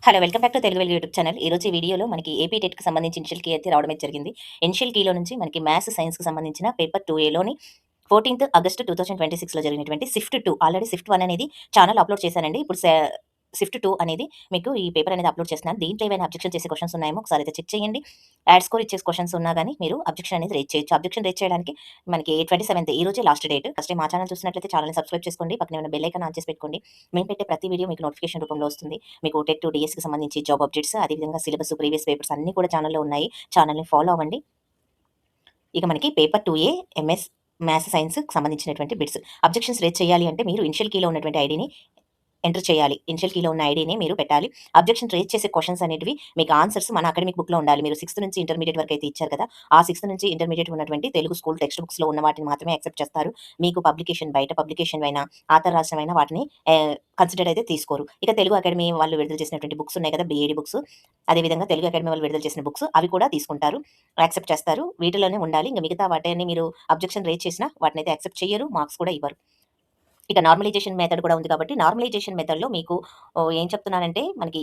Hello! Welcome back to Telugu వెలుగు YouTube channel. ఈరోజు ఈ వీడియోలో మనకి ఏపీ టెట్‌కి సంబంధించి ఇనిషియల్ కీ అయితే రావడం అయితే జరిగింది. ఇనిషియల్ కీలో నుంచి మనకి మ్యాథ్స్, సైన్స్‌కి సంబంధించిన పేపర్ 2ఏలోని 14థ్ ఆగస్ట్ 2026లో జరిగినటువంటి షిఫ్ట్ 2 ఆల్రెడీ షిఫ్ట్ 1 అనేది ఛానల్ అప్‌లోడ్ చేశానండి. ఇప్పుడు షిఫ్ట్ 2 అనేది మీకు ఈ పేపర్ అనేది అప్‌లోడ్ చేస్తున్నాను. దీంట్లో ఏమైనా అబ్జెక్షన్ చేసే క్వెషన్స్ ఉన్నాయేమో ఒకసారి అయితే చెక్ చేయండి. యాడ్ స్కోర్ ఇచ్చే క్వెషన్స్ ఉన్నా గానీ మీరు అబ్జెక్షన్ అనేది రైజ్ చేయొచ్చు. అబ్జెక్షన్ రైజ్ చేయడానికి మనకి 27థ్ ఈ రోజే లాస్ట్ డేట్. ఫస్ట్ టైం మా ఛానల్ చూసినట్లయితే ఛానల్‌ని సబ్స్క్రైబ్ చేసుకోండి. పక్కనే ఉన్న బెల్ ఐకాన్ ఆన్ చేసి పెట్టుకోండి. మేము పెట్టే ప్రతి వీడియో మీకు నోటిఫికేషన్ రూపంలో వస్తుంది. మీకు టెట్, డీఎస్‌కి సంబంధించి జాబ్ అప్డేట్స్ అదేవిధంగా సిలబస్, ప్రీవియస్ పేపర్స్ అన్నీ కూడా ఛానల్‌లో ఉన్నాయి. ఛానల్‌ని ఫాలో అవ్వండి. ఇక మనకి పేపర్ 2ఏ ఎంఎస్ మ్యాథ్స్, సైన్స్‌కి సంబంధించినటువంటి బిట్స్. అబ్జెక్షన్స్ రైజ్ చేయాలి అంటే మీరు ఇనిషియల్ కీలో ఉన్నటువంటి ఐడీని ఎంటర్ చేయాలి. ఇనిషియల్ కీలో ఉన్న ఐడీని మీరు పెట్టాలి. అబ్జెక్షన్ రైజ్ చేసే క్వెషన్స్ అనేటివి మీకు ఆన్సర్స్ మన అకాడమిక్ బుక్‌లో ఉండాలి. మీరు 6థ్ నుంచి ఇంటర్మీడియేట్ వరకు అయితే ఇచ్చారు కదా! ఆ 6థ్ నుంచి ఇంటర్మీడియేట్ ఉన్నటువంటి తెలుగు స్కూల్ టెక్స్ట్ బుక్స్‌లో ఉన్న వాటిని మాత్రమే యాక్సెప్ట్ చేస్తారు. మీకు పబ్లికేషన్ బయట పబ్లికేషన్ అయినా, ఆథర్ రాసినవైనా వాటిని కన్సిడర్ అయితే తీసుకోరు. ఇక తెలుగు అకాడమీ వాళ్ళు విడుదల చేసినటువంటి బుక్స్ ఉన్నాయి కదా! బీఈడీ బుక్స్, అదేవిధంగా తెలుగు అకాడమీ వాళ్ళు విడుదల చేసిన బుక్స్ అవి కూడా తీసుకుంటారు. యాక్సెప్ట్ చేస్తారు. వీటిలోనే ఉండాలి. ఇంక మిగతా వాటిని మీరు అబ్జెక్షన్ రైజ్ చేసినా వాటినైతే యాక్సెప్ట్ చెయ్యరు. మార్క్స్ కూడా ఇవ్వరు. ఇక నార్మలైజేషన్ మెథడ్ కూడా ఉంది కాబట్టి నార్మలైజేషన్ మెథడ్‌లో మీకు ఏం చెప్తున్నానంటే మనకి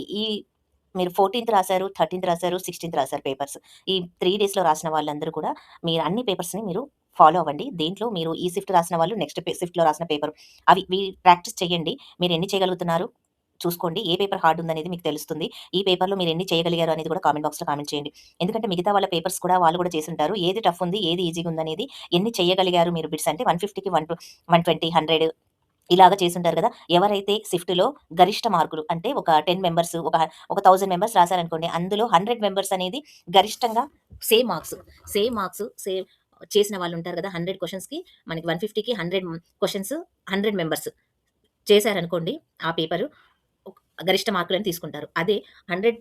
మీరు 14థ్ రాసారు, 13థ్ రాసారు, 16థ్ రాసారు పేపర్స్. ఈ 3 డేస్‌లో రాసిన వాళ్ళందరూ కూడా మీరు అన్ని పేపర్స్‌ని మీరు ఫాలో అవ్వండి. దేంట్లో మీరు ఈ షిఫ్ట్ రాసిన వాళ్ళు నెక్స్ట్ షిఫ్ట్‌లో రాసిన పేపర్ అవి ప్రాక్టీస్ చేయండి. మీరు ఎన్ని చేయగలుగుతున్నారు చూసుకోండి. ఏ పేపర్ హార్డ్ ఉందనేది మీకు తెలుస్తుంది. ఈ పేపర్‌లో మీరు ఎన్ని చేయగలిగారు అనేది కూడా కామెంట్ బాక్స్‌లో కామెంట్ చేయండి. ఎందుకంటే మిగతా వాళ్ళ పేపర్స్ కూడా వాళ్ళు కూడా చేసుంటారు. ఏది టఫ్ ఉంది, ఏది ఈజీగా ఉందనేది ఎన్ని చేయగలిగారు మీరు బిట్స్ అంటే 150కి 120, 100 ఇలాగ చేసుంటారు గదా! ఎవరైతే షిఫ్ట్‌లో గరిష్ట మార్కులు అంటే ఒక 10 మెంబర్స్ ఒక 1000 మెంబర్స్ రాసారనుకోండి. అందులో 100 మెంబర్స్ అనేది గరిష్టంగా సేమ్ మార్క్స్, సేమ్ చేసిన వాళ్ళుంటారు గదా! 100 క్వెషన్స్‌కి మనకి 150కి 100 క్వెషన్స్ 100 మెంబర్స్ చేశారనుకోండి. ఆ పేపరు గరిష్ట మార్కులని తీసుకుంటారు. అదే 1000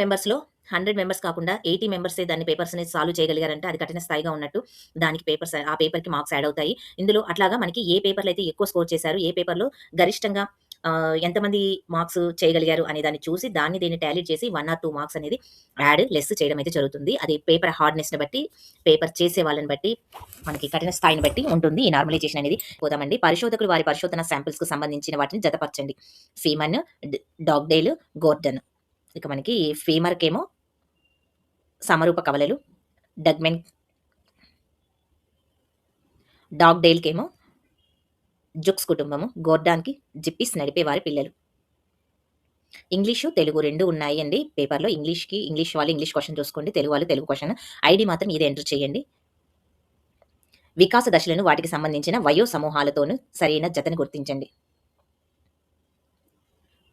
మెంబర్స్‌లో 100 మెంబర్స్ కాకుండా 80 మెంబర్సే దాన్ని పేపర్స్ అనేది సాల్వ్ చేయగలిగారంటే అది కఠిన స్థాయిగా ఉన్నట్టు. దానికి ఆ పేపర్‌కి మార్క్స్ యాడ్ అవుతాయి. ఇందులో అట్లాగా మనకి ఏ పేపర్‌లో అయితే ఎక్కువ స్కోర్ చేశారు, ఏ పేపర్‌లో గరిష్టంగా ఎంతమంది మార్క్స్ చేయగలిగారు అనే దాన్ని చూసి దీన్ని టాలీ చేసి 1 ఆర్ 2 మార్క్స్ అనేది లెస్ చేయడం అయితే జరుగుతుంది. అది పేపర్ హార్డ్‌నెస్‌ని బట్టి, పేపర్ చేసే వాళ్ళని బట్టి, మనకి కఠిన స్థాయిని బట్టి ఉంటుంది. ఈ నార్మలైజేషన్ అనేది పోదామండి. పరిశోధకులు వారి పరిశోధన శాంపిల్స్‌కి సంబంధించిన వాటిని జతపరచండి. ఫీమన్, డాగ్‌డేల్, గోర్డన్. ఇక మనకి ఫీమర్‌కేమో సమరూప కవలలు, డగ్మెన్ డాగ్‌డేల్‌కేమో జుక్స్ కుటుంబము, గోర్డాన్‌కి జిప్పిస్ నడిపేవారి పిల్లలు. ఇంగ్లీషు, తెలుగు 2 ఉన్నాయండి పేపర్‌లో. ఇంగ్లీష్ వాళ్ళు ఇంగ్లీష్ క్వెషన్ చూసుకోండి. తెలుగు వాళ్ళు తెలుగు క్వెషన్. ఐడీ మాత్రం ఇదే ఎంటర్ చేయండి. వికాస దశలను వాటికి సంబంధించిన వయో సమూహాలతోను సరైన జతను గుర్తించండి.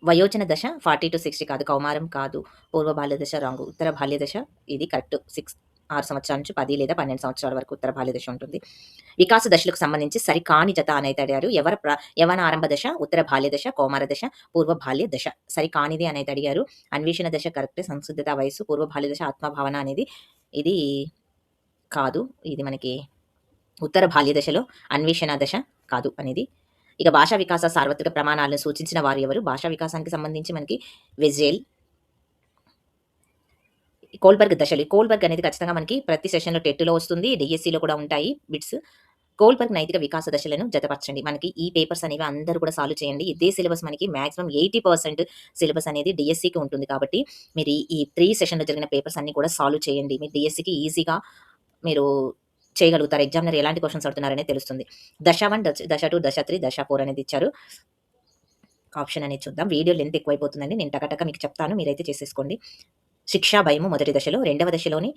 వయోజన దశ 40-60 కాదు. కౌమారం కాదు. పూర్వ బాల్య దశ రాంగు. ఉత్తర బాల్య దశ ఇది కరెక్ట్. 6 సంవత్సరాల నుంచి 10 లేదా 12 సంవత్సరాల వరకు ఉత్తర బాల్య దశ ఉంటుంది. వికాస దశలకు సంబంధించి సరికాని జత అనేది అడిగారు. యవన ఆరంభ దశ, ఉత్తర బాల్య దశ, కౌమార దశ, పూర్వ బాల్య దశ. సరికానిది అనేది అడిగారు. అన్వేషణ దశ కరెక్టే. సంసిద్ధత వయస్సు, పూర్వ బాల్య దశ, ఆత్మభావన అనేది ఇది కాదు. ఇది మనకి ఉత్తర బాల్య దశలో అన్వేషణ దశ కాదు అనేది. ఇక భాషా వికాస సార్వత్రిక ప్రమాణాలను సూచించిన వారు ఎవరు? భాషా వికాసానికి సంబంధించి మనకి వెజేల్, కోల్బర్గ్ దశలు. కోల్బర్గ్ అనేది ఖచ్చితంగా మనకి ప్రతి సెషన్‌లో టెట్‌లో వస్తుంది. డీఎస్సీలో కూడా ఉంటాయి బిట్స్. కోల్బర్గ్ నైతిక వికాస దశలను జతపరచండి. మనకి ఈ పేపర్స్ అనేవి అందరూ కూడా సాల్వ్ చేయండి. ఇదే సిలబస్ మనకి మాక్సిమం 80% సిలబస్ అనేది డీఎస్సీకి ఉంటుంది కాబట్టి మీరు ఈ 3 సెషన్‌లో జరిగిన పేపర్స్ అన్నీ కూడా సాల్వ్ చేయండి. మీరు డీఎస్సీకి ఈజీగా మీరు చేయగలుగుతారు. ఎగ్జామినర్ ఎలాంటి క్వెషన్స్ అడుగుతున్నారనేది తెలుస్తుంది. దశ 1, దశ 2, దశ 3, దశ 4 అనేది ఇచ్చారు. ఆప్షన్ అనేది చూద్దాం. వీడియో లెంత్ ఎక్కువైపోతుందండి. నేను టకటక మీకు చెప్తాను. మీరైతే చేసేసుకోండి. శిక్షా భయము మొదటి దశలో, రెండవ దశలోని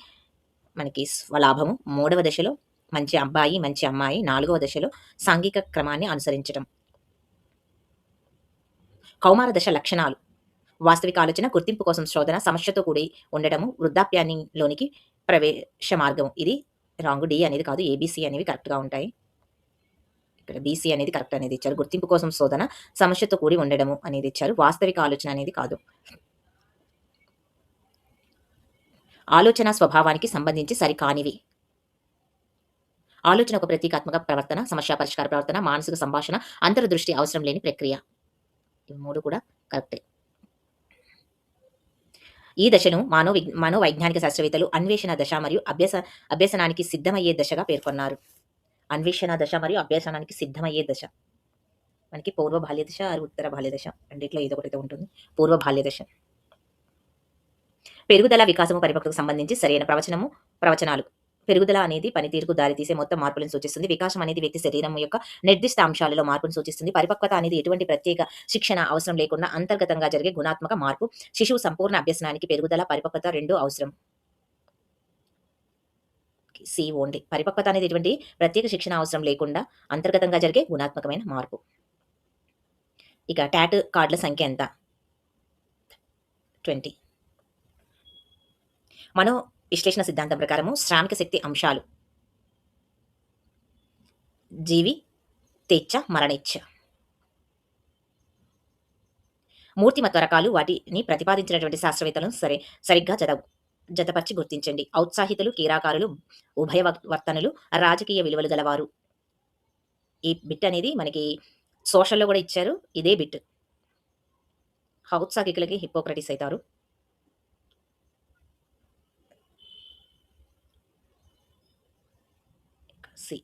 మనకి స్వలాభము, మూడవ దశలో మంచి అబ్బాయి, మంచి అమ్మాయి, నాలుగవ దశలో సాంఘిక క్రమాన్ని అనుసరించటం. కౌమార దశ లక్షణాలు, వాస్తవిక ఆలోచన, గుర్తింపు కోసం శోధన, సమస్యతో కూడి ఉండడము, వృద్ధాప్యానిలోనికి ప్రవేశ మార్గం. ఇది రాంగ్. డి అనేది కాదు. ఏబీసీ అనేవి కరెక్ట్‌గా ఉంటాయి. ఇక్కడ బీసీ అనేది కరెక్ట్ అనేది ఇచ్చారు. గుర్తింపు కోసం శోధన, సమస్యతో కూడి ఉండడము అనేది ఇచ్చారు. వాస్తవిక ఆలోచన అనేది కాదు. ఆలోచన స్వభావానికి సంబంధించి సరికానివి. ఆలోచన ఒక ప్రతీకాత్మక ప్రవర్తన, సమస్య పరిష్కార ప్రవర్తన, మానసిక సంభాషణ, అంతర్దృష్టి అవసరం లేని ప్రక్రియ. ఇవి 3 కూడా కరెక్టే. ఈ దశను మనోవైజ్ఞానిక శాస్త్రవేత్తలు అన్వేషణ దశ మరియు అభ్యసనానికి సిద్ధమయ్యే దశగా పేర్కొన్నారు. అన్వేషణ దశ మరియు అభ్యసనానికి సిద్ధమయ్యే దశ. మనకి పూర్వ బాల్య దశ ఆర్ ఉత్తర బాల్య దశ రెండిట్లో ఏదో ఒకటైతే ఉంటుంది. పూర్వ బాల్య దశ. పెరుగుదల, వికాసము, పరిపక్వతకు సంబంధించి సరైన ప్రవచనాలు. పెరుగుదల అనేది పనితీరుకు దారితీసే మొత్తం మార్పులను సూచిస్తుంది. వికాసం అనేది వ్యక్తి శరీరం యొక్క నిర్దిష్ట అంశాలలో మార్పును సూచిస్తుంది. పరిపక్వత అనేది ఎటువంటి ప్రత్యేక శిక్షణ అవసరం లేకుండా అంతర్గతంగా జరిగే గుణాత్మక మార్పు. శిశువు సంపూర్ణ అభ్యసనానికి పెరుగుదల, పరిపక్వత రెండూ అవసరం. C only. పరిపక్వత అనేది ఎటువంటి ప్రత్యేక శిక్షణ అవసరం లేకుండా అంతర్గతంగా జరిగే గుణాత్మకమైన మార్పు. ఇక టాట్ కార్డుల సంఖ్య ఎంత? 20. మనో విశ్లేషణ సిద్ధాంతం ప్రకారము శ్రామిక శక్తి అంశాలు జీవి, తేచ్ఛ, మరణిచ్ఛ. మూర్తిమత్వ రకాలు వాటిని ప్రతిపాదించినటువంటి శాస్త్రవేత్తలను సరిగ్గా జతపరిచి గుర్తించండి. ఔత్సాహికులు, క్రీడాకారులు, ఉభయవర్తనులు, రాజకీయ విలువలు గలవారు. ఈ బిట్ అనేది మనకి సోషల్‌లో కూడా ఇచ్చారు. ఇదే బిట్. ఔత్సాహికులకి హిప్పోక్రటిస్ అయితారు. సి.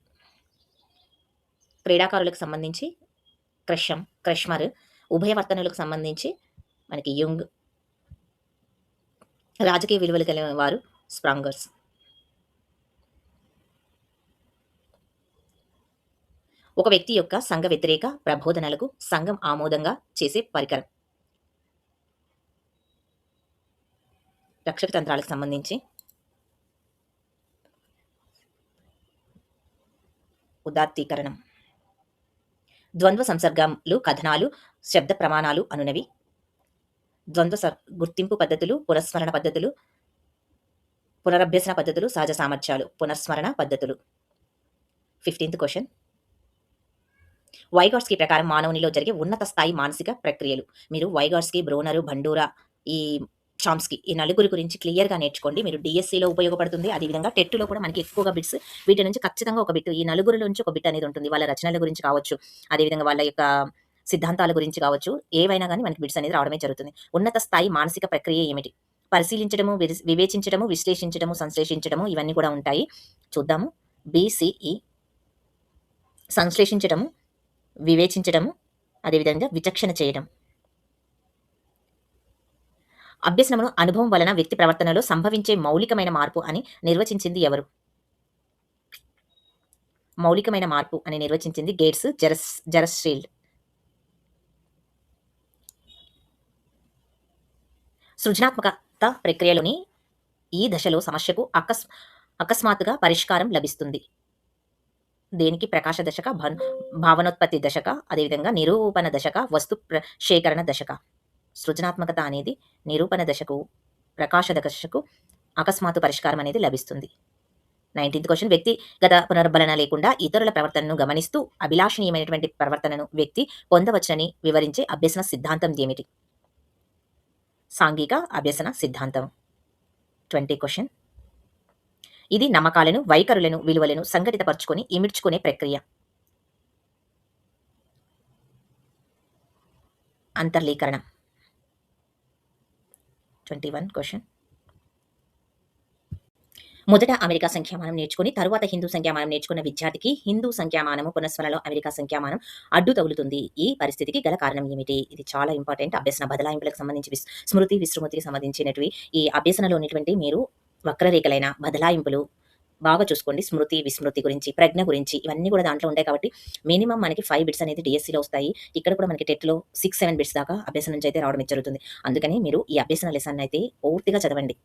క్రీడాకారులకు సంబంధించి క్రష్మర్, ఉభయవర్తనులకు సంబంధించి మనకి యుంగ్, రాజకీయ విలువలు కలిగిన వారు స్ప్రాంగర్స్. ఒక వ్యక్తి యొక్క సంఘ వ్యతిరేక ప్రబోధనలకు సంఘం ఆమోదంగా చేసే పరికరం. రక్షక తంత్రాలకు సంబంధించి ఉదాత్తీకరణం. ద్వంద్వ సంసర్గములు, కథనాలు, శబ్ద ప్రమాణాలు అనునవి. ద్వంద్వ గుర్తింపు పద్ధతులు, పునఃస్మరణ పద్ధతులు, పునరభ్యసన పద్ధతులు, సహజ సామర్థ్యాలు, పునఃస్మరణ పద్ధతులు. 15th question. వైగాట్స్కీ ప్రకారం మానవునిలో జరిగే ఉన్నత స్థాయి మానసిక ప్రక్రియలు. మీరు వైగాట్స్కీ, బ్రోనరు, బండూరా, ఈ చామ్స్కీ ఈ నలుగురి గురించి క్లియర్‌గా నేర్చుకోండి. మీరు డీఎస్సీలో ఉపయోగపడుతుంది. అదేవిధంగా టెట్‌లో కూడా మనకి ఎక్కువగా బిట్స్ వీటి నుంచి ఖచ్చితంగా ఒక బిట్, ఈ నలుగురిలో నుంచి ఒక బిట్ అనేది ఉంటుంది. వాళ్ళ రచనల గురించి కావచ్చు, అదేవిధంగా వాళ్ళ యొక్క సిద్ధాంతాల గురించి కావచ్చు, ఏవైనా గానీ మనకి బిట్స్ అనేది రావడమే జరుగుతుంది. ఉన్నత స్థాయి మానసిక ప్రక్రియ ఏమిటి? పరిశీలించడము, వివేచించడము, విశ్లేషించడము, సంశ్లేషించడము ఇవన్నీ కూడా ఉంటాయి. చూద్దాము. బీసీఈ సంశ్లేషించడము, వివేచించడము, అదేవిధంగా విచక్షణ చేయడం. అభ్యసనమును అనుభవం వలన వ్యక్తి ప్రవర్తనలో సంభవించే మౌలికమైన మార్పు అని నిర్వచించింది ఎవరు? మౌలికమైన మార్పు అని నిర్వచించింది గేట్స్, జెరస్షీల్డ్. సృజనాత్మకత ప్రక్రియలోని ఈ దశలో సమస్యకు అకస్మాత్తుగా పరిష్కారం లభిస్తుంది. దేనికి? ప్రకాశ దశక, భావనోత్పత్తి దశక, అదేవిధంగా నిరూపణ దశక, వస్తు సేకరణ దశక. సృజనాత్మకత అనేది నిరూపణ దశకు, ప్రకాశ దశకు అకస్మాత్తు పరిష్కారం అనేది లభిస్తుంది. 19th question. వ్యక్తిగత పునర్బలన లేకుండా ఇతరుల ప్రవర్తనను గమనిస్తూ అభిలాషణీయమైనటువంటి ప్రవర్తనను వ్యక్తి పొందవచ్చని వివరించే అభ్యసన సిద్ధాంతం ఏమిటి? సాంఘిక అభ్యసన సిద్ధాంతం. 20 క్వశ్చన్. ఇది నమ్మకాలను, వైఖరులను, విలువలను సంఘటితపరుచుకొని ఇమిడ్చుకునే ప్రక్రియ. అంతర్లీకరణ. 21 క్వశ్చన్. మొదట అమెరికా సంఖ్యామానం నేర్చుకుని తరువాత హిందూ సంఖ్యామానం నేర్చుకున్న విద్యార్థికి హిందూ సంఖ్యామానము పునఃస్మరణలో అమెరికా సంఖ్యామానం అడ్డు తగులుతుంది. ఈ పరిస్థితికి గల కారణం ఏమిటి? ఇది చాలా ఇంపార్టెంట్. అభ్యసన బదలాయింపులకు సంబంధించి స్మృతి, విస్మృతికి సంబంధించినవి ఈ అభ్యసనలో ఉన్నటువంటి మీరు వక్రరేఖలైన బదలాయింపులు బాగా చూసుకోండి. స్మృతి, విస్మృతి గురించి, ప్రజ్ఞ గురించి ఇవన్నీ కూడా దాంట్లో ఉంటాయి కాబట్టి మినిమం మనకి 5 బిట్స్ అనేది డిఎస్సీలో వస్తాయి. ఇక్కడ కూడా మనకి టెట్‌లో 6-7 బిట్స్ దాకా అభ్యసనం నుంచి అయితే రావడం జరుగుతుంది. అందుకని మీరు ఈ అభ్యసన లెసన్ అయితే పూర్తిగా చదవండి.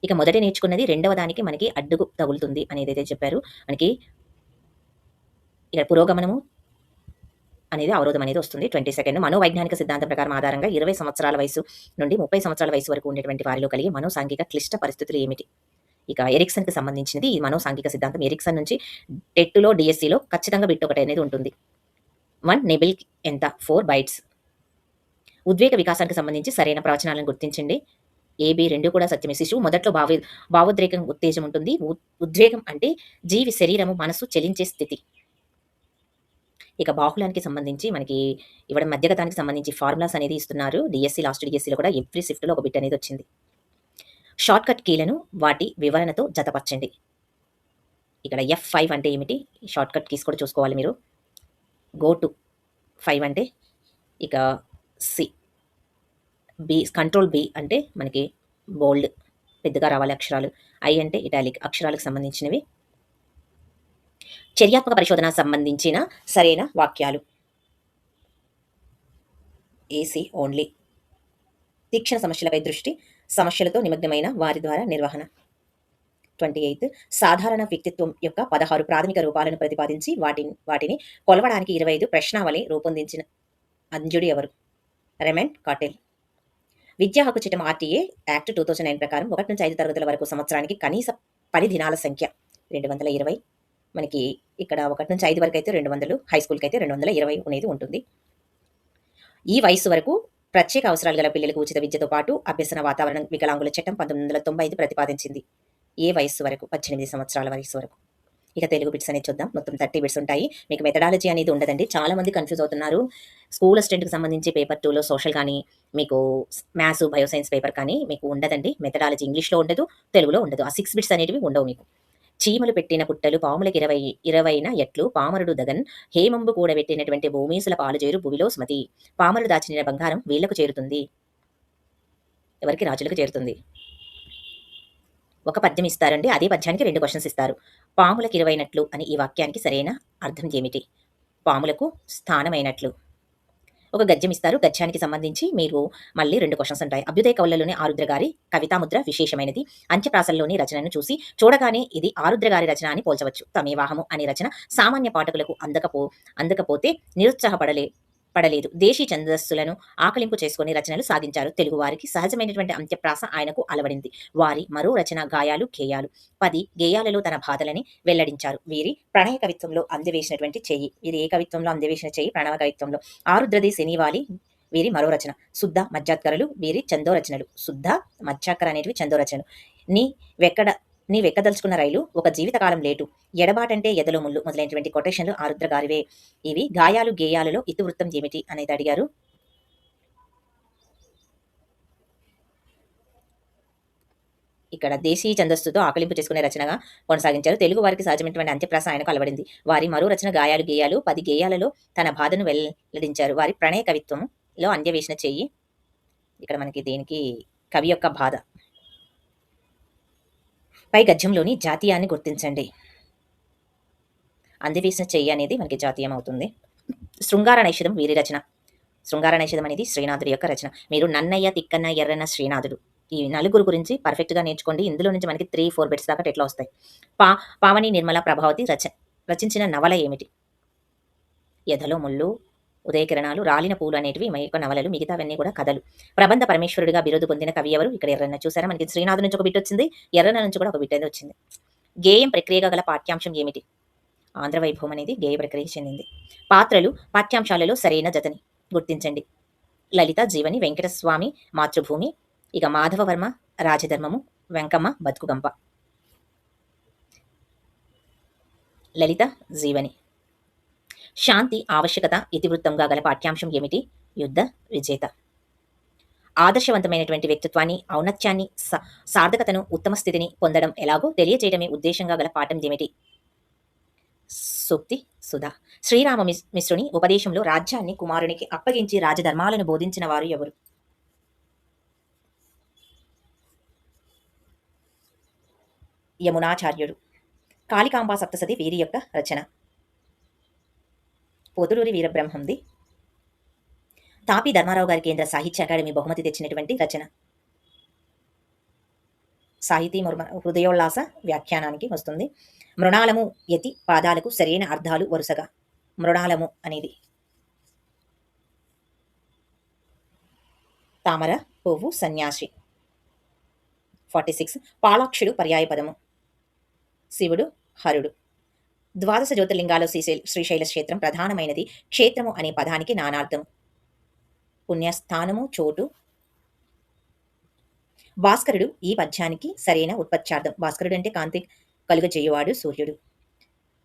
ఇక మొదట నేర్చుకున్నది రెండవ దానికి మనకి అడ్డుకు తగులుతుంది అని ఏదైతే చెప్పారు. మనకి ఇక్కడ పురోగమనము అనేది అవరోధం అనేది వస్తుంది. 22nd. మనోవైజ్ఞానిక సిద్ధాంతం ప్రకారం ఆధారంగా 20 సంవత్సరాల వయసు నుండి 30 సంవత్సరాల వయసు వరకు ఉండేటువంటి వారిలో కలిగే మనోసాంఘిక క్లిష్ట పరిస్థితులు ఏమిటి? ఇక ఎరిక్సన్‌కి సంబంధించినది ఈ మనోసాంఘిక సిద్ధాంతం. ఎరిక్సన్ నుంచి టెట్‌లో, డిఎస్సీలో ఖచ్చితంగా బిట్ ఒకటి అనేది ఉంటుంది. 1 నిబిల్ ఎంత? 4 బైట్స్. ఉద్వేగ వికాసానికి సంబంధించి సరైన ప్రవచనాలను గుర్తించండి. ఏబి రెండు కూడా సత్యమే. శిశువు మొదట్లో భావోద్రేకం, ఉత్తేజం ఉంటుంది. ఉద్వేగం అంటే జీవి శరీరము, మనసు చలించే స్థితి. ఇక బాహుళానికి సంబంధించి మనకి ఇవ్వడం మధ్యగతానికి సంబంధించి ఫార్ములాస్ అనేది ఇస్తున్నారు. డిఎస్సీ లాస్ట్ డిఎస్సీలో కూడా ఎవ్రీ షిఫ్ట్లో ఒక బిట్ అనేది వచ్చింది. షార్ట్ కట్ కీలను వాటి వివరణతో జతపరచండి. ఇక్కడ F5 అంటే ఏమిటి? షార్ట్ కట్ కీస్ కూడా చూసుకోవాలి మీరు. గో టు 5 అంటే ఇక సి. బి కంట్రోల్ బి అంటే మనకి బోల్డ్ పెద్దగా రావాలి అక్షరాలు. ఐ అంటే ఇటాలిక్ అక్షరాలకు సంబంధించినవి. చర్యాత్మక పరిశోధన సంబంధించిన సరైన వాక్యాలు. AC only. తీక్షణ సమస్యలపై దృష్టి, సమస్యలతో నిమగ్నమైన వారి ద్వారా నిర్వహణ. 28 సాధారణ వ్యక్తిత్వం యొక్క 16 ప్రాథమిక రూపాలను ప్రతిపాదించి వాటిని కొలవడానికి 25 ప్రశ్నావళి రూపొందించిన అంజుడు ఎవరు? రెమండ్ కాటెల్. విద్యా హక్కు చట్టం ఆర్టీఏ యాక్ట్ 2009 ప్రకారం 1 నుంచి 5 తరగతుల వరకు సంవత్సరానికి కనీస పని దినాల సంఖ్య 220. మనకి ఇక్కడ 1 నుంచి 5 వరకు అయితే 200, హై స్కూల్కి అయితే 220 అనేది ఉంటుంది. ఈ వయస్సు వరకు ప్రత్యేక అవసరాలు గల పిల్లలకు ఉచిత విద్యతో పాటు అభ్యసన వాతావరణం వికలాంగుల చట్టం 1995 ప్రతిపాదించింది. ఏ వయస్సు వరకు? 18 సంవత్సరాల వయస్సు వరకు. ఇక తెలుగు బిట్స్ అనేది చూద్దాం. మొత్తం 30 బిట్స్ ఉంటాయి. మీకు మెథడాలజీ అనేది ఉండదండి. చాలా మంది కన్ఫ్యూజ్ అవుతున్నారు. స్కూల్ అసిస్టెంట్కి సంబంధించి పేపర్ 2లో సోషల్ కానీ, మీకు మ్యాథ్స్ బయోసైన్స్ పేపర్ కానీ మీకు ఉండదండి. మెథడాలజీ ఇంగ్లీష్లో ఉండదు, తెలుగులో ఉండదు. ఆ 6 బిట్స్ అనేటివి ఉండవు మీకు. చీమలు పెట్టిన పుట్టలు పాములకి 20 ఎట్లు పామరుడు దగన్ హేమంబు కూడబెట్టినటువంటి భూమీసుల పాలు చేరు భువిలో స్మతి. పామరుడు దాచిన బంగారం వీళ్లకు చేరుతుంది. ఎవరికి? రాజులకు చేరుతుంది. ఒక పద్యం ఇస్తారండి. అదే పద్యానికి 2 క్వశ్చన్స్ ఇస్తారు. పాములకు 20 నట్లు అని ఈ వాక్యానికి సరైన అర్థం ఏమిటి? పాములకు స్థానమైనట్లు. ఒక గద్యం ఇస్తారు. గద్యానికి సంబంధించి మీరు మళ్ళీ 2 క్వశ్చన్స్ ఉంటాయి. అభ్యుదయ కవులలోని ఆరుద్ర గారి కవితాముద్ర విశేషమైనది. అంత్యప్రాసల్లోని రచనను చూసి చూడగానే ఇది ఆరుద్ర గారి రచన అని పోల్చవచ్చు. తమేవాహము అనే రచన సామాన్య పాఠకులకు అందకపోతే పడలేదు. దేశీ ఛందస్సులను ఆకలింపు చేసుకుని రచనలు సాగించారు. తెలుగు వారికి సహజమైనటువంటి అంత్యప్రాస ఆయనకు అలవడింది. వారి మరో రచన గాయాలు గేయాలు. 10 గేయాలలో తన బాధలని వెల్లడించారు. వీరి ప్రణయ కవిత్వంలో అందవేసినటువంటి చెయ్యి. వీరి ఏ కవిత్వంలో అందవేసిన చెయ్యి? ప్రణవ కవిత్వంలో. ఆరుద్రది శనివాలి వీరి మరో రచన. శుద్ధ మధ్యాత్కరలు వీరి చందో రచనలు. శుద్ధ మధ్యాకర అనేటివి చందో రచనలు. నీ వెక్కదలుచుకున్న రైలు ఒక జీవితకాలం లేటు, ఎడబాటంటే ఎదలో ముళ్ళు మొదలైనటువంటి కొటేషన్లు ఆరుద్ర గారివే. ఇవి గాయాలు గేయాలలో ఇతివృత్తం ఏమిటి అనేది అడిగారు. ఇక్కడ దేశీ ఛందస్సుతో ఆకలింపు చేసుకునే రచనగా కొనసాగించారు. తెలుగు వారికి సహజమైనటువంటి అంత్యప్రాస ఆయనకు అలవడింది. వారి మరో రచన గాయాలు గేయాలు. 10 గేయాలలో తన బాధను వెల్లడించారు. వారి ప్రణయ కవిత్వంలో అంద్యవేసిన చెయ్యి. ఇక్కడ మనకి దేనికి? కవి యొక్క బాధ. పై గద్యంలోని జాతీయాన్ని గుర్తించండి. అందవేసిన చెయ్యి అనేది మనకి జాతీయం అవుతుంది. శృంగార నైషధం వీరి రచన. శృంగార నైషధం అనేది శ్రీనాథుడి యొక్క రచన. మీరు నన్నయ్య, తిక్కన్న, ఎర్రన్న, శ్రీనాథుడు ఈ నలుగురు గురించి పర్ఫెక్ట్గా నేర్చుకోండి. ఇందులో నుంచి మనకి 3-4 బిట్స్ దాకా ఎట్లా వస్తాయి. పావని నిర్మల ప్రభావతి రచించిన నవల ఏమిటి? ఎదలో ముళ్ళు, ఉదయకిరణాలు, రాలిన పూలు అనేటివి మా యొక్క నవలలు. మిగతావన్నీ కూడా కథలు. ప్రబంధ పరమేశ్వరుడిగా బిరుదు పొందిన కవి ఎవరు? ఇక్కడ ఎర్రన్న. చూసారా మనకి శ్రీనాథు నుంచి ఒక బిట్ వచ్చింది, ఎర్రన్న నుంచి కూడా ఒక బిట్ అనేది వచ్చింది. గేయం ప్రక్రియగా గల పాఠ్యాంశం ఏమిటి? ఆంధ్రవైభవం అనేది గేయ ప్రక్రియ చెందింది. పాత్రలు పాఠ్యాంశాలలో సరైన జతని గుర్తించండి. లలిత జీవని, వెంకటస్వామి మాతృభూమి, ఇక మాధవవర్మ రాజధర్మము, వెంకమ్మ బతుకుగంప. లలిత జీవని. శాంతి ఆవశ్యకత ఇతివృత్తంగా గల పాఠ్యాంశం ఏమిటి? యుద్ధ విజేత. ఆదర్శవంతమైనటువంటి వ్యక్తిత్వాన్ని, ఔన్నత్యాన్ని, సార్థకతను, ఉత్తమ స్థితిని పొందడం ఎలాగో తెలియజేయడమే ఉద్దేశంగా గల పాఠం ఏమిటి? సూక్తి సుధా. శ్రీరామ మిశ్రుని ఉపదేశంలో రాజ్యాన్ని కుమారునికి అప్పగించి రాజధర్మాలను బోధించిన వారు ఎవరు? యమునాచార్యుడు. కాళికాంబా సప్తసతి వీరి యొక్క రచన. పోతులూరి వీరబ్రహ్మంది. తాపి ధర్మారావు గారి కేంద్ర సాహిత్య అకాడమీ బహుమతి తెచ్చినటువంటి రచన. సాహితీ హృదయోల్లాస వ్యాఖ్యానానికి వస్తుంది. మృణాలము యతి పాదాలకు సరైన అర్థాలు వరుసగా. మృణాలము అనేది తామర పువ్వు, సన్యాసి. 46 పాలాక్షుడు పర్యాయ పదము. శివుడు, హరుడు. ద్వాదశ జ్యోతిర్లింగాల్లో శ్రీశైల క్షేత్రం ప్రధానమైనది. క్షేత్రము అనే పదానికి నానార్థం. పుణ్యస్థానము, చోటు. భాస్కరుడు ఈ పద్యానికి సరైన ఉత్పత్త్యార్థం. భాస్కరుడు అంటే కాంతి కలుగజేయువాడు, సూర్యుడు.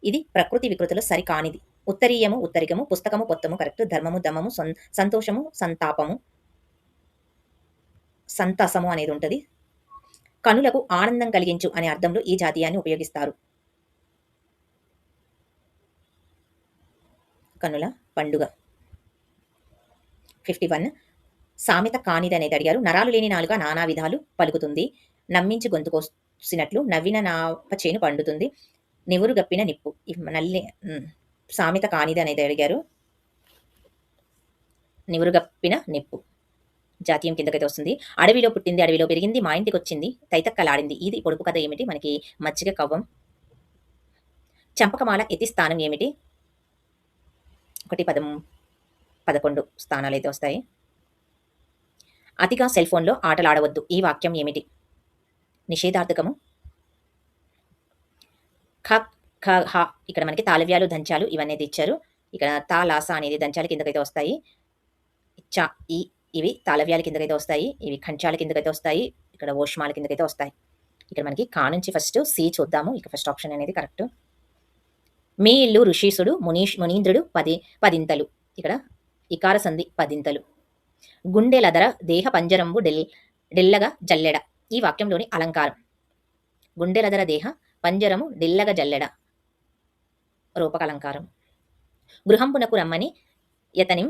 ఇది ప్రకృతి వికృతిలో సరికానిది. ఉత్తరీయము, ఉత్తరికము, పుస్తకము, పొత్తము కరెక్ట్. ధర్మము, దమము, సంతోషము, సంతాపము, సంతసము అనేది ఉంటుంది. కనులకు ఆనందం కలిగించు అనే అర్థంలో ఈ జాతీయాన్ని ఉపయోగిస్తారు. కనుల పండుగ. 51 సామెత కానిది అనేది అడిగారు. నరాలు లేని నాలుక నానా విధాలు పలుకుతుంది. నమ్మించి గొంతు కోసినట్లు నవ్విన నాప చేను పండుతుంది. నివురు గప్పిన నిప్పు. సామెత కానిది అనేది అడిగారు. నివురు గప్పిన నిప్పు. జాతీయం కిందకైతే వస్తుంది. అడవిలో పుట్టింది, అడవిలో పెరిగింది, మా ఇంటికొచ్చింది, తైతక్కలాడింది. ఇది పొడుపు కథ ఏమిటి? మనకి మజ్జిగ కవ్వం. చంపకమాల ఎత్తి స్థానం ఏమిటి? 1, 11 స్థానాలైతే వస్తాయి. అతిగా సెల్ ఫోన్‌లో ఆటలాడవద్దు. ఈ వాక్యం ఏమిటి? నిషేధార్థకము. ఖ, ఖ, హ ఇక్కడ మనకి తాళవ్యాలు, దంచాలు ఇవన్నీ అయితే ఇచ్చారు. ఇక్కడ తా, లాస అనేది దంచాల కిందకైతే వస్తాయి. చ, ఈ ఇవి తాళవ్యాల కిందకైతే వస్తాయి. ఇవి ఖంచాల కిందకైతే వస్తాయి. ఇక్కడ ఓష్మాల కిందకైతే వస్తాయి. ఇక్కడ మనకి కా నుంచి ఫస్ట్ సి చూద్దాము. ఇక ఫస్ట్ ఆప్షన్ అనేది కరెక్ట్. మీ ఇల్లు ఋషీసుడు మునీంద్రుడు పదింతలు. ఇక్కడ ఇకార సంధి పదింతలు. గుండెలదర దేహ పంజరంబు డెల్లగా జల్లెడ. ఈ వాక్యంలోని అలంకారం. గుండెలదర దేహ పంజరము డెల్లగా జల్లెడ రూపకలంకారం. గృహంపునకు రమ్మని యతనిం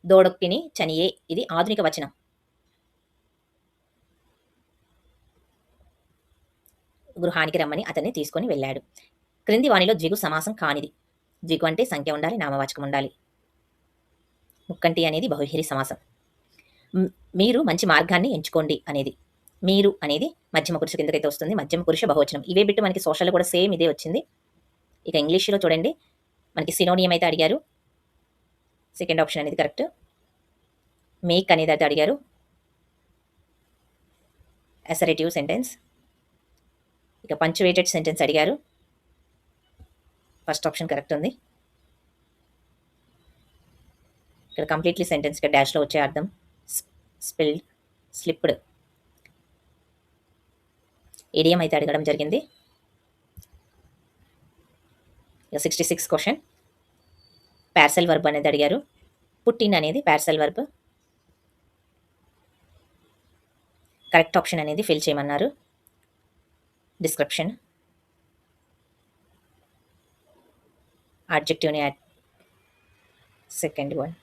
దోడొక్కిని చనియే. ఇది ఆధునిక వచనం. గృహానికి రమ్మని అతన్ని తీసుకొని వెళ్ళాడు. క్రింది వానిలో ద్విగు సమాసం కానిది. ద్విగు అంటే సంఖ్య ఉండాలి, నామవాచకం ఉండాలి. ముక్కంటి అనేది బహువ్రీహి సమాసం. మీరు మంచి మార్గాన్ని ఎంచుకోండి అనేది. మీరు అనేది మధ్యమ పురుష కిందకైతే వస్తుంది. మధ్యమ పురుష బహువచనం. ఇవే బిట్టు మనకి సోషల్లో కూడా సేమ్ ఇదే వచ్చింది. ఇక ఇంగ్లీష్లో చూడండి, మనకి సినోనియం అయితే అడిగారు. సెకండ్ ఆప్షన్ అనేది కరెక్ట్. మేక్ అనేది అయితే అడిగారు. Assertive sentence. ఇక పంక్చువేటెడ్ సెంటెన్స్ అడిగారు. ఫస్ట్ ఆప్షన్ కరెక్ట్ ఉంది. ఇక్కడ కంప్లీట్లీ సెంటెన్స్ ఇక్కడ డాష్లో వచ్చే అర్థం. Spilled, slipped. ఇడియం అయితే అడగడం జరిగింది. ఇక 66 క్వశ్చన్. పార్సల్ వర్బ్ అనేది అడిగారు. పుట్టిన్ అనేది పార్సల్ వర్బ్. కరెక్ట్ ఆప్షన్ అనేది ఫిల్ చేయమన్నారు. డిస్క్రిప్షన్. అడ్జెక్టివ్ని add. Second one.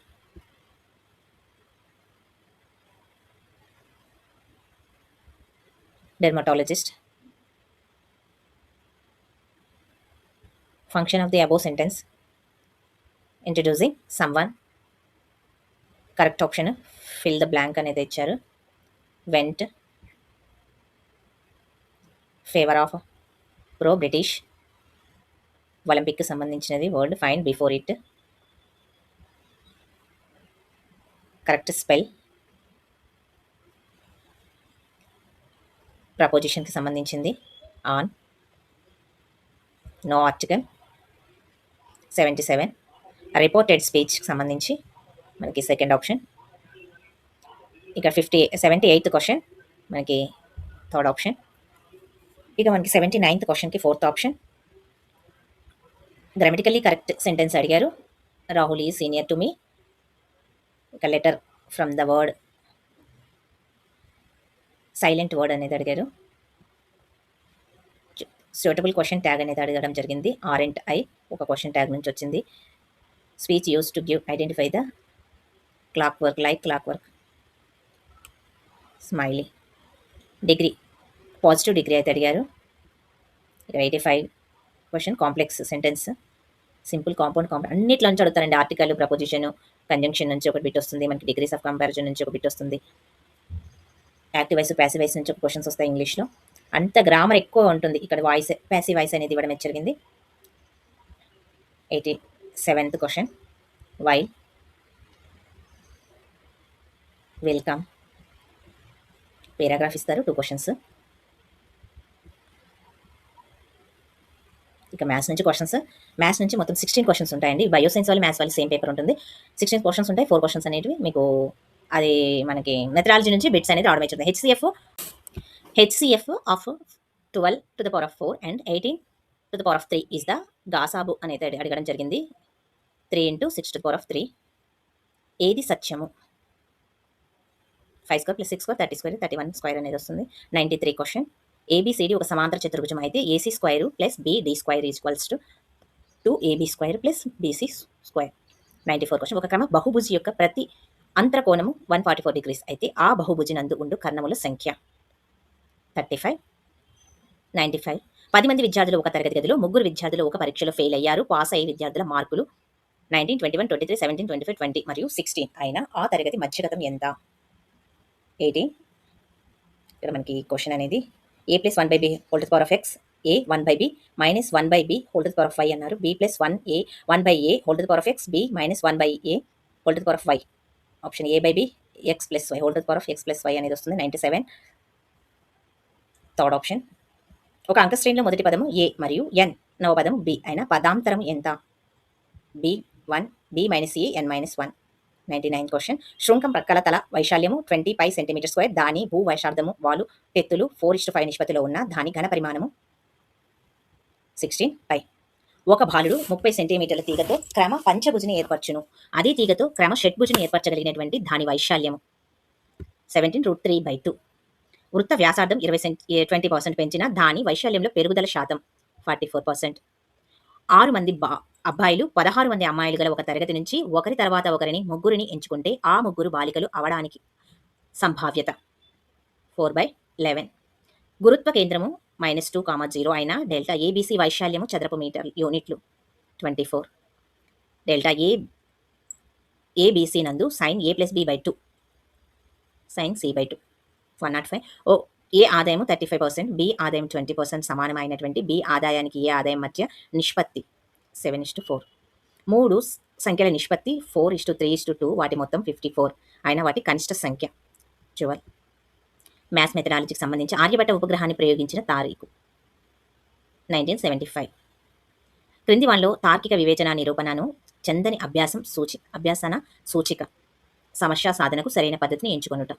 Dermatologist. Function of the above sentence. Introducing someone. Correct option fill the blank అనేది ఇచ్చారు. Went. Favor of. Pro British. Olympic కి సంబంధించినది word. Find before it. Correct spell. ప్రపోజిషన్కి సంబంధించింది on. No article. 77. Reported స్పీచ్కి సంబంధించి మనకి second option. ఇక 78th క్వశ్చన్ మనకి థర్డ్ ఆప్షన్. ఇక మనకి 79th క్వశ్చన్కి fourth option. Grammatically correct sentence అడిగారు. Rahul is senior to me. ఇక letter from the word. Silent word అనేది అడిగారు. సూటబుల్ క్వశ్చన్ ట్యాగ్ అనేది అడగడం జరిగింది. ఆర్ఎంట్ ఐ ఒక క్వశ్చన్ ట్యాగ్ నుంచి వచ్చింది. Speech use to give identify the clock work, like clock work. Smiley. Degree positive degree అయితే అడిగారు. 85 question complex sentence. Simple, compound, అన్నిట్లో నుంచి అడుగుతారండి. ఆర్టికల్, ప్రపోజిషన్, కంజంక్షన్ నుంచి ఒక బిట్ వస్తుంది. మనకి డిగ్రీస్ ఆఫ్ కంపారిజన్ నుంచి ఒక బిట్ వస్తుంది. యాక్టివ్ వాయిస్, ప్యాసివ్ వాయిస్ నుంచి ఒక క్వశ్చన్స్ వస్తాయి ఇంగ్లీష్లో. అంత గ్రామర్ ఎక్కువ ఉంటుంది. ఇక్కడ వాయిస్, ప్యాసివ్ వాయిస్ అనేది ఇవ్వడం జరిగింది. 87th question. While, welcome. Paragraph ఇస్తారు. 2 క్వశ్చన్స్. ఇక మ్యాథ్స్ నుంచి క్వశ్చన్స్. మ్యాథ్స్ నుంచి మొత్తం 16 క్వశ్చన్స్ ఉంటాయండి. బయోసైన్స్ వాళ్ళు, మ్యాథ్స్ వాళ్ళు సేమ్ పేపర్ ఉంటుంది. 16 క్వశ్చన్స్ ఉంటాయి. 4 క్వశ్చన్స్ అనేవి మీకు అది మనకి మెథడాలజీ నుంచి బిట్స్ అనేది రావడం అవుతుంది. HCF of 12 to the power of 4 and 18 to the power of 3 is the గాసాబు అనేది అడగడం జరిగింది. 3 into 6 to the power of 3. ఏది సత్యము? 5 square plus 6 square 30 square 31 square అనేది వస్తుంది. 93 క్వశ్చన్. ఏబిసిడి ఒక సమాంతర చతుర్భుజం అయితే AC square plus BD square equals to 2ab square plus BC square. 94 question. ఒక క్రమ బహుభుజి యొక్క ప్రతి అంతరకోణము 144 డిగ్రీస్ అయితే ఆ బహుభుజి నందు ఉండు కర్ణముల సంఖ్య 35, 95. 10 మంది విద్యార్థులు ఒక తరగతి గదిలో, ముగ్గురు విద్యార్థులు ఒక పరీక్షలో ఫెయిల్ అయ్యారు. పాస్ అయ్యే విద్యార్థుల మార్కులు 19, 21, 23, 17, 25, 20 మరియు 16 అయినా ఆ తరగతి మధ్యగతం ఎంత? 18. ఇక్కడ మనకి క్వశ్చన్ అనేది a plus 1 by B whole to the power of X, a 1 by B minus 1 by B whole to the power of Y అన్నారు. b plus 1 a 1 by a whole to the power of X, b minus 1 by a whole to the power of Y. Option a by B X plus Y whole to the power of X plus Y అనేది వస్తుంది. 97. Third option. ఒక అంక శ్రేణిలో మొదటి పదము a మరియు n నవ పదము b అయిన పదాంతరం ఎంత? b1 b minus a n minus 1. 99 question. శృంఖం ప్రక్కల తల వైశాల్యము 20 సెంటీమీటర్ స్క్వేర్, దాని భూ వైశార్ధము వాలు ఎత్తులు 4:5 నిష్పత్తిలో ఉన్న దాని ఘన పరిమాణము 16 పై. ఒక బాలుడు 30 సెంటీమీటర్ల తీగతో క్రమ పంచభుజిని ఏర్పరచును. అదే తీగతో క్రమ షట్భుజిని ఏర్పరచగలిగినటువంటి దాని వైశాల్యము 17√3/2. వృత్త వ్యాసార్థం 20% పెంచిన దాని వైశాల్యంలో పెరుగుదల శాతం 44%. 6 మంది అబ్బాయిలు 16 మంది అమ్మాయిలు గల ఒక తరగతి నుంచి ఒకరి తర్వాత ఒకరిని ముగ్గురిని ఎంచుకుంటే ఆ ముగ్గురు బాలికలు అవడానికి సంభావ్యత 4/11. గురుత్వ కేంద్రము -2, 0 అయిన డెల్టా ఏబీసీ వైశాల్యము చదరపు మీటర్ యూనిట్లు 24. డెల్టా ఏబీసీ నందు సైన్ a ప్లస్ b/2 సైన్ c/2 105. ఏ ఆదాయం 35%, బి ఆదాయం 20% సమానమైనటువంటి బి ఆదాయానికి ఏ ఆదాయం మధ్య నిష్పత్తి 7:4. 3 సంఖ్యల నిష్పత్తి 4:3:2, వాటి మొత్తం 54 అయిన వాటి కనిష్ట సంఖ్య 12. మ్యాథ్స్ మెథడాలజీకి సంబంధించి ఆర్యభట్ట ఉపగ్రహాన్ని ప్రయోగించిన తారీఖు 1975. క్రింది వానిలో తార్కిక వివేచన నిరూపణను చెందని అభ్యాసన సూచిక సమస్య సాధనకు సరైన పద్ధతిని ఎంచుకొనుట.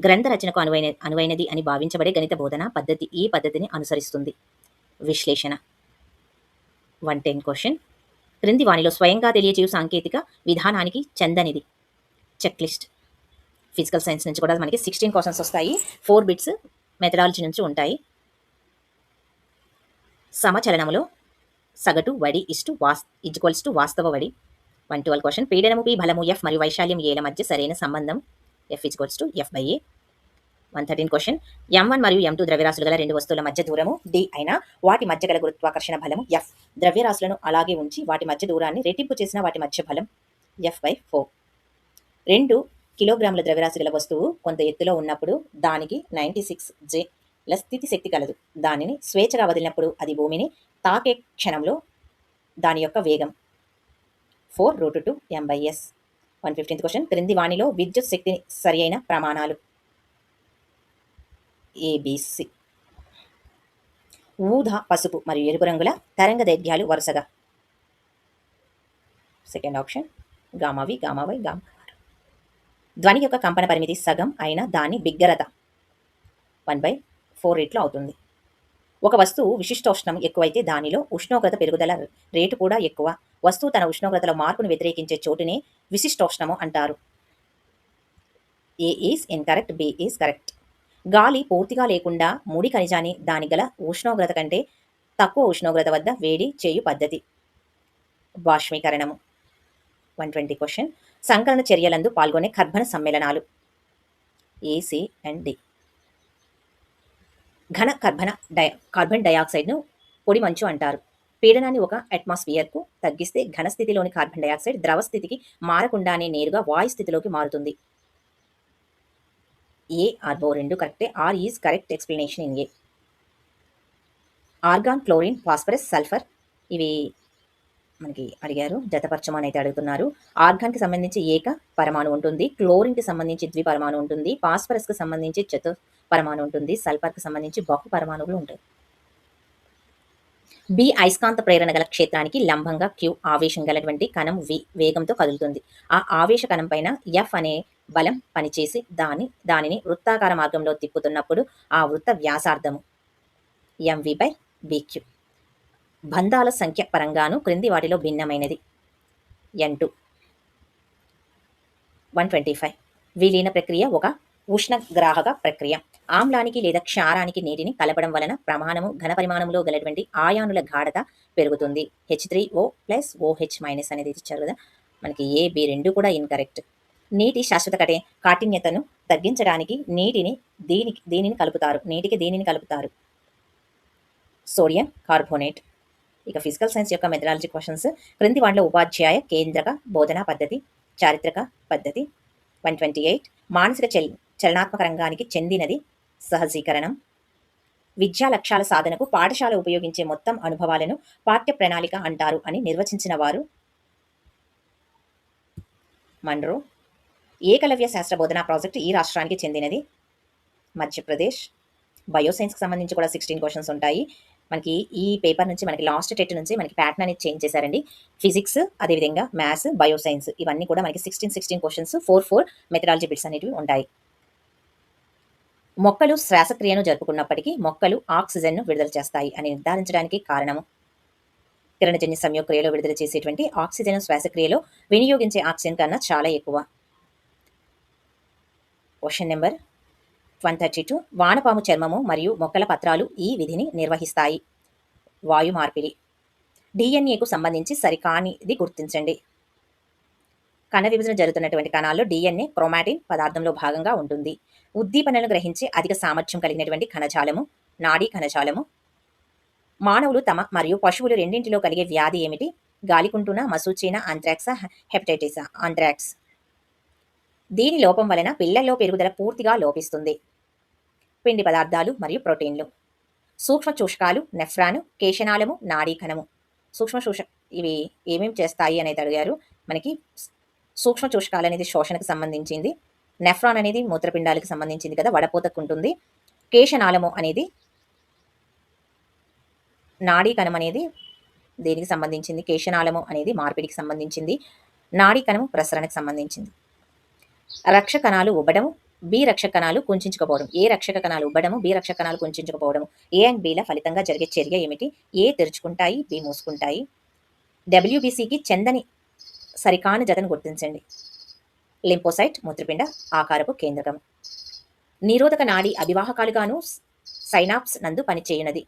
గ్రంథ రచనకు అనువైనది అని భావించబడే గణిత బోధన పద్ధతి ఈ పద్ధతిని అనుసరిస్తుంది. విశ్లేషణ 110 క్వశ్చన్. క్రింది వానిలో స్వయంగా తెలియచేయు సాంకేతిక విధానానికి చెందనిది. Check list. ఫిజికల్ సైన్స్ నుంచి కూడా మనకి 16 క్వశ్చన్స్ వస్తాయి. 4 బిట్స్ మెథడాలజీ నుంచి ఉంటాయి. సమచలనములో సగటు వడి ఈక్వల్స్ టు వాస్తవ వడి 112 క్వశ్చన్. పీడనము P, బలము F మరియు వైశాల్యం ఏల మధ్య సరైన సంబంధం F equals to F/A. 113 question. M1 మరియు M2 ద్రవ్యరాశులు గల రెండు వస్తువుల మధ్య దూరము D అయినా వాటి మధ్య గల గురుత్వాకర్షణ బలము F. ద్రవ్యరాశులను అలాగే ఉంచి వాటి మధ్య దూరాన్ని రెట్టింపు చేసిన వాటి మధ్య బలం F/4. 2 కిలోగ్రాముల ద్రవ్యరాశి గల వస్తువు కొంత ఎత్తులో ఉన్నప్పుడు దానికి 96 J స్థితి శక్తి కలదు. దానిని స్వేచ్ఛగా వదిలినప్పుడు అది భూమిని తాకే క్షణంలో దాని యొక్క వేగం 4√2 m/s. 115 క్వశ్చన్. క్రింది వాణిలో విద్యుత్ శక్తిని సరి అయిన ప్రమాణాలు ABC. ఊదా, పసుపు మరియు ఎరుపు రంగుల తరంగ దైర్ఘ్యాలు వరుసగా సెకండ్ ఆప్షన్ గామావి, గామావై, గామా. ధ్వని యొక్క కంపన పరిమితి సగం అయిన దాని బిగ్గరత 1/4 రెట్లు అవుతుంది. ఒక వస్తువు విశిష్టోష్ణం ఎక్కువైతే దానిలో ఉష్ణోగ్రత పెరుగుదల రేటు కూడా ఎక్కువ. వస్తువు తన ఉష్ణోగ్రతలో మార్పును వ్యతిరేకించే చోటునే విశిష్టోష్ణము అంటారు. A is incorrect, B is correct. గాలి పూర్తిగా లేకుండా ముడి ఖనిజాన్ని దాని గల ఉష్ణోగ్రత కంటే తక్కువ ఉష్ణోగ్రత వద్ద వేడి చేయు పద్ధతి బాష్మీకరణము. 120 క్వశ్చన్. సంకలన చర్యలందు పాల్గొనే కర్బన సమ్మేళనాలు AC అండ్ D. ఘన కార్బన్ డయాక్సైడ్ను పొడి మంచు అంటారు. పీడనాన్ని 1 అట్మాస్ఫియర్కు తగ్గిస్తే ఘన స్థితిలోని కార్బన్ డయాక్సైడ్ ద్రవ స్థితికి మారకుండానే నేరుగా వాయు స్థితిలోకి మారుతుంది. A ఆర్ O రెండు కరెక్టే. R is correct explanation in A. Organ, chlorine, phosphorus, sulphur ఇవి మనకి అడిగారు, జతపరచమని అయితే అడుగుతున్నారు. ఆర్గాన్కి సంబంధించి ఏక పరమాణు ఉంటుంది, క్లోరిన్కి సంబంధించి ద్విపరమాణు ఉంటుంది, ఫాస్ఫరస్కి సంబంధించి పరమాణు ఉంటుంది, సల్ఫర్కి సంబంధించి బహు పరమాణువులు ఉంటాయి. B అయస్కాంత ప్రేరణ గల క్షేత్రానికి లంబంగా Q ఆవేశం గలటువంటి కణం V వేగంతో కదులుతుంది. ఆ ఆవేశ కణం పైన F అనే బలం పనిచేసి దానిని వృత్తాకార మార్గంలో తిప్పుతున్నప్పుడు ఆ వృత్త వ్యాసార్థము mv/bq. బంధాల సంఖ్య పరంగాను క్రింది వాటిలో భిన్నమైనది N2. 125. విలీన ప్రక్రియ ఒక ఉష్ణగ్రాహక ప్రక్రియ. ఆమ్లానికి లేదా క్షారానికి నీటిని కలపడం వలన ఘన పరిమాణంలో గలటువంటి ఆయానుల గాఢత పెరుగుతుంది. H3O+OH- అనేది ఇచ్చారు కదా, మనకి ఏ, బి 2 కూడా ఇన్‌కరెక్ట్. నీటి శాశ్వత కాఠిన్యతను తగ్గించడానికి దీనిని కలుపుతారు. నీటికి దీనిని కలుపుతారు. Sodium carbonate. ఇక ఫిజికల్ సైన్స్ యొక్క మెథడాలజీ క్వెషన్స్. క్రింది వాటిలో ఉపాధ్యాయ కేంద్రక బోధనా పద్ధతి, చారిత్రక పద్ధతి. 128. మానసిక చలనాత్మక రంగానికి చెందినది సహజీకరణం. విద్యా లక్ష్యాల సాధనకు పాఠశాల ఉపయోగించే మొత్తం అనుభవాలను పాఠ్య ప్రణాళిక అంటారు అని నిర్వచించిన వారు మన్రో. ఏకలవ్య శాస్త్ర బోధనా ప్రాజెక్టు ఈ రాష్ట్రానికి చెందినది మధ్యప్రదేశ్. బయోసైన్స్కి సంబంధించి కూడా 16 క్వశ్చన్స్ ఉంటాయి. మనకి ఈ పేపర్ నుంచి మనకి లాస్ట్ టెట్ నుంచి మనకి ప్యాటర్న్ అనేది చేంజ్ చేశారండి. ఫిజిక్స్, అదేవిధంగా మ్యాథ్స్, బయోసైన్స్ ఇవన్నీ కూడా మనకి 16 క్వశ్చన్స్ 4 మెథడాలజీ బిట్స్ అనేవి ఉంటాయి. మొక్కలు శ్వాసక్రియను జరుపుకున్నప్పటికీ మొక్కలు ఆక్సిజన్ను విడుదల చేస్తాయి అని నిర్ధారించడానికి కారణము కిరణజన్య సంయోగక్రియలో విడుదల చేసేటువంటి ఆక్సిజన్ శ్వాసక్రియలో వినియోగించే ఆక్సిజన్ కన్నా చాలా ఎక్కువ. Question number 132. వానపాము చర్మము మరియు మొక్కల పత్రాలు ఈ విధిని నిర్వహిస్తాయి. వాయు మార్పిడి. డిఎన్ఏకు సంబంధించి సరికానిది గుర్తించండి. కణ విభజన జరుగుతున్నటువంటి కణాల్లో డిఎన్ఏ క్రోమాటిన్ పదార్థంలో భాగంగా ఉంటుంది. ఉద్దీపనలను గ్రహించే అధిక సామర్థ్యం కలిగినటువంటి కణజాలము నాడీ కణజాలము. మానవులు తమ మరియు పశువులు రెండింటిలో కలిగే వ్యాధి ఏమిటి? గాలికుంటున, మసూచీన, ఆంథ్రాక్సా, హెపటైటిసా? ఆంథ్రాక్స్. దీని లోపం వలన పిల్లల్లో పెరుగుదల పూర్తిగా లోపిస్తుంది. పిండి పదార్థాలు మరియు ప్రోటీన్లు. సూక్ష్మ చూషకాలు నెఫ్రాను, కేశనాళము, నాడీ కణము. ఇవి ఏమేమి చేస్తాయి అనేది అడిగారు. మనకి సూక్ష్మ చూషకాలు అనేది శోషణకు సంబంధించింది. నెఫ్రాన్ అనేది మూత్రపిండాలకు సంబంధించింది కదా, వడపోతకు ఉంటుంది. కేశనాళము అనేది నాడీ కణం అనేది దేనికి సంబంధించింది? కేశనాళము అనేది మార్పిడికి సంబంధించింది. నాడీ కణము ప్రసరణకు సంబంధించింది. రక్ష కణాలు ఉబ్బడము, బి రక్షక కణాలు కుంచుకుపోవడం. ఏ రక్షక కణాలు ఉబ్బడము, బి రక్షక కణాలు కుంచుకుపోవడము. ఏ అండ్ బిల ఫలితంగా జరిగే చర్య ఏమిటి? ఏ తెరుచుకుంటాయి, బి మూసుకుంటాయి. డబ్ల్యూబీసీకి చెందని సరికాని జతను గుర్తించండి. లింపోసైట్ మూత్రపిండ ఆకారపు కేంద్రకం. నిరోధక నాడి అభివాహకాలుగాను సైనాప్స్ నందు పనిచేయునది.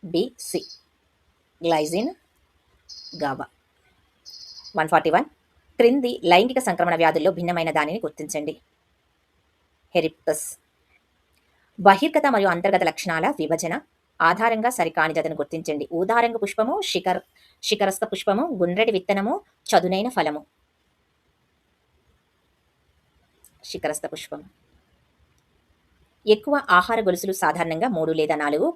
BC గ్లైజిన్ GABA. 141. క్రింది లైంగిక సంక్రమణ వ్యాధుల్లో భిన్నమైన దానిని గుర్తించండి. హెరిప్టస్. బహిర్గత మరియు అంతర్గత లక్షణాల విభజన ఆధారంగా సరికాని జతను గుర్తించండి. ఊదారంగు పుష్పము, శిఖరస్థ పుష్పము, గుండ్రటి విత్తనము, చదునైన ఫలము. శిఖరస్థ పుష్పము. ఎక్కువ ఆహార గొలుసులు సాధారణంగా 3 లేదా 4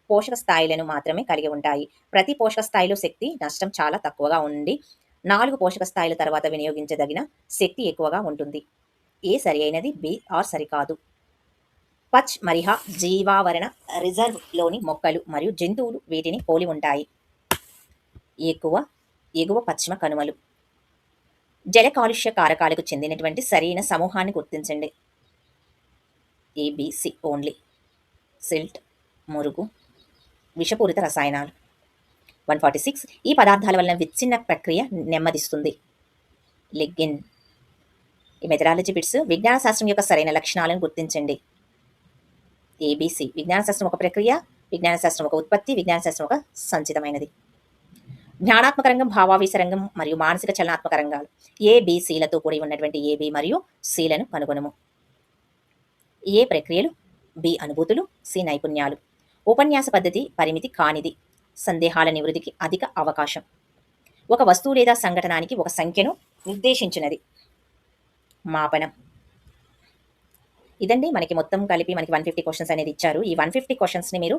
పోషక స్థాయిలను మాత్రమే కలిగి ఉంటాయి. ప్రతి పోషక స్థాయిలో శక్తి నష్టం చాలా తక్కువగా ఉండి 4 పోషక స్థాయిల తర్వాత వినియోగించదగిన శక్తి ఎక్కువగా ఉంటుంది. ఏ సరి అయినది, బి ఆర్ సరికాదు. పచ్ మరిహ జీవావరణ రిజర్వ్లోని మొక్కలు మరియు జంతువులు వీటిని పోలి ఉంటాయి. ఎగువ పశ్చిమ కనుమలు. జల కాలుష్య కారకాలకు చెందినటువంటి సరైన సమూహాన్ని గుర్తించండి. ABC only. సిల్ట్, మురుగు, విషపూరిత రసాయనాలు. 146. ఈ పదార్థాల వలన విచ్ఛిన్న ప్రక్రియ నెమ్మదిస్తుంది. లిగ్గిన్. ఈ మెథడాలజీ బిట్స్. విజ్ఞాన శాస్త్రం యొక్క సరైన లక్షణాలను గుర్తించండి. ఏబిసి. విజ్ఞాన శాస్త్రం ఒక ప్రక్రియ, విజ్ఞాన శాస్త్రం ఒక ఉత్పత్తి, విజ్ఞాన శాస్త్రం ఒక సంచితమైనది. జ్ఞానాత్మక రంగం, భావావేశ రంగం మరియు మానసిక చలనాత్మక రంగాలు. ఏబిసిలతో కూడి ఉన్నటువంటి ఏబి మరియు సిలను కనుగొనము. ఏ ప్రక్రియలు, బి అనుభూతులు, సి నైపుణ్యాలు. ఉపన్యాస పద్ధతి పరిమితి కానిది. సందేహాల నివృత్తికి అధిక అవకాశం. ఒక వస్తువు లేదా సంఘటనానికి ఒక సంఖ్యను నిర్దేశించినది. మాపనం. ఇదండి మనకి మొత్తం కలిపి మనకి 150 క్వశ్చన్స్ అనేది ఇచ్చారు. ఈ 150 క్వశ్చన్స్ని మీరు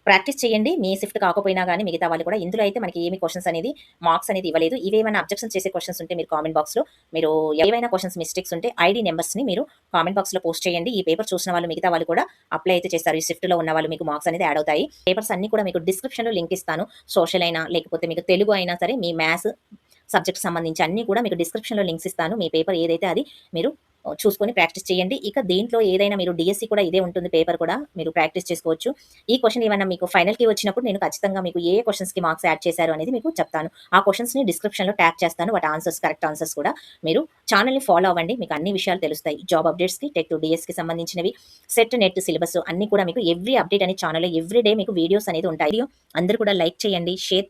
ప్రాక్టీస్ చేయండి. మీ షిఫ్ట్ కాకపోయినా కానీ మిగతా వాళ్ళు కూడా. ఇందులో అయితే మనకి ఏమి క్వశ్చన్స్ అనేది మార్క్స్ అనేది ఇవ్వలేదు. ఇవేమైనా అబ్జెక్షన్ చేసే క్వశ్చన్స్ ఉంటే మీరు కామెంట్ బాక్స్లో, మీరు ఏవైనా క్వశ్చన్స్ మిస్టేక్స్ ఉంటే ఐడి నెంబర్స్ని మీరు కామెంట్ బాక్స్లో పోస్ట్ చేయండి. ఈ పేపర్ చూసిన వాళ్ళు మిగతా వాళ్ళు కూడా అప్లై అయితే చేస్తారు. ఈ షిఫ్ట్లో ఉన్న వాళ్ళు మీకు మార్క్స్ అనేది యాడ్ అవుతాయి. పేపర్స్ అన్ని కూడా మీకు డిస్క్రిప్షన్లో లింక్ ఇస్తాను. సోషల్ అయినా లేకపోతే మీకు తెలుగు అయినా సరే, మీ మ్యాథ్స్ సబ్జెక్ట్ సంబంధించి అన్ని కూడా మీకు డిస్క్రిప్షన్లో లింక్స్ ఇస్తాను. మీ పేపర్ ఏదైతే అది మీరు చూసుకొని ప్రాక్టీస్ చేయండి. ఇక దీంట్లో ఏదైనా మీరు డిఎస్సి కూడా ఇదే ఉంటుంది, పేపర్ కూడా మీరు ప్రాక్టీస్ చేసుకోవచ్చు. ఈ క్వశ్చన్ ఏమైనా మీకు ఫైనల్కి వచ్చినప్పుడు నేను ఖచ్చితంగా మీకు ఏ క్వశ్చన్స్కి మార్క్స్ యాడ్ చేశారు అనేది మీకు చెప్తాను. ఆ క్వశ్చన్స్ని డిస్క్రిప్షన్లో ట్యాగ్ చేస్తాను. వాటి ఆన్సర్స్, కరెక్ట్ ఆన్సర్స్ కూడా మీరు ఛానల్ని ఫాలో అవ్వండి. మీకు అన్ని విషయాలు తెలుస్తాయి. జాబ్ అప్డేట్స్కి, టెట్ టు డిఎస్కి సంబంధించినవి, సెట్ నెట్ సిలబస్ అన్ని కూడా మీకు ఎవ్రీ అప్డేట్ అనే ఛానల్లో ఎవ్రీ డే మీకు వీడియోస్ అనేది ఉంటాయి. అందరూ కూడా లైక్ చేయండి, షేర్